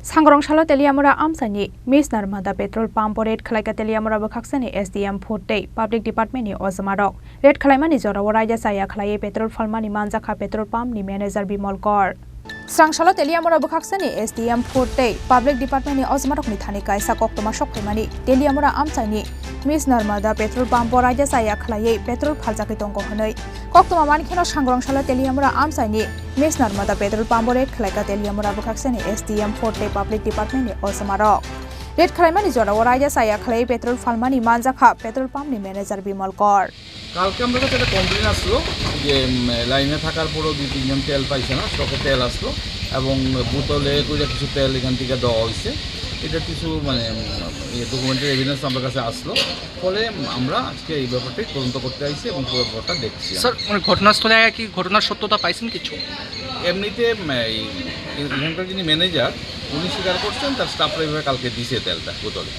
Sangrongshalo Teliamura Amsani, Miss Narmada Petrol Pump Red Khulaikha Teliamura bwkhaksteni SDM Forte Public Department ni Ozamarok Red Khulaimani Jora Waraja Saya Khlai Petrol Falmani Manjakha Petrol Pump ni Manager Bimol Kor Srangshalo Teliamura bwkhaksteni SDM Forte Public Department ni Ozamarok ni Thani Kaisa Koktoma Shoktemani Teliamura Amsani Miss Narmada Petrol Pump Waraja Saya Khlai Petrol Phaljaki Tongko Honoi Koktoma Mankheno Sangrongshalo Teliamura Amsani Miss Narmada Petrol Pump Red Khulaikha Teliamura bwkhaksteni SDM Forte Public Department ni Ozamarok Red Khulaimani Jora Waraja Saya Khlai Petrol Falmani Manjakha Petrol Pump ni Manager Bimol Kor কালকে আমরা কাছে একটা complain আসলো যে লাইনে থাকার পরও 2-3 জন তেল পাইছে না স্টকে তেল আসলো এবং বোতলে করে কিছু তেল এখান থেকে দেওয়া হয়েছে এটা কিছু মানে ডকুমেন্টারি এভিডেন্স আমার কাছে আসলো ফলে আমরা আজকে এই ব্যাপারটা তদন্ত করতে আইছি এবং পুরো ব্যাপারটা দেখছি স্যার মানে ঘটনাস্থলে কি ঘটনার সত্যতা পাইছেন কিছু এমনিতে এখানকার যিনি ম্যানেজার উনি স্বীকার করছেন তার স্টাফরা এইভাবে কালকে দিছে তেলটা বোতলে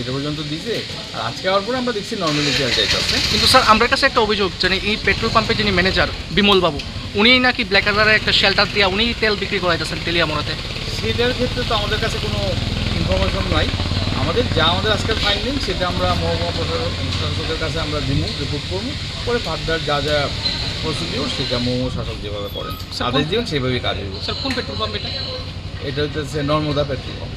এটা পর্যন্ত দিছে আর আজকে আওয়ার পরে আমরা দেখছি নর্মালি তেল যাইতেছে কিন্তু স্যার আমার কাছে একটা অভিযোগ যে এই পেট্রোল পাম্পের যিনি ম্যানেজার বিমল বাবু উনি নাকি ব্ল্যাক কালারের একটা শেল্টার দিয়ে উনি তেল বিক্রি করাইতেছেন তেলিয়ামুরাতে সেটার ক্ষেত্রে তো আমাদের কাছে কোনো ইনফরমেশন নাই আমাদের আজকের ফাইন্ডিং সেটা আমরা মহকুমা প্রশাসকের কাছে আমরা রিপোর্ট করবো পরে ফার্দার যা যা প্রসিডিওর সেটা মহকুমা শাসক যেভাবে করেন আদেশ দিবেন সেভাবেই কাজ হইব স্যার কোন পেট্রোল পাম্প এটা হচ্ছে Narmada petrol pump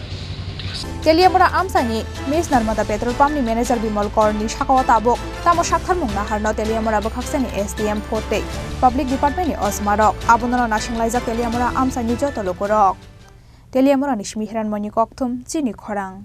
Teliamura Amsani Miss Narmada Petrol Pump ni Manager Bimol Kor ni Shakawata Abok Tamo Shakhar Mungna Harno Teliamura bwkhaksteni SDM Forte Public Department ni Ozamarok Abonono Nasinglaiza Teliamura Amsani Joto Lokorok Teliamura ni Shmihiran Moni Kokthum Chinikhorang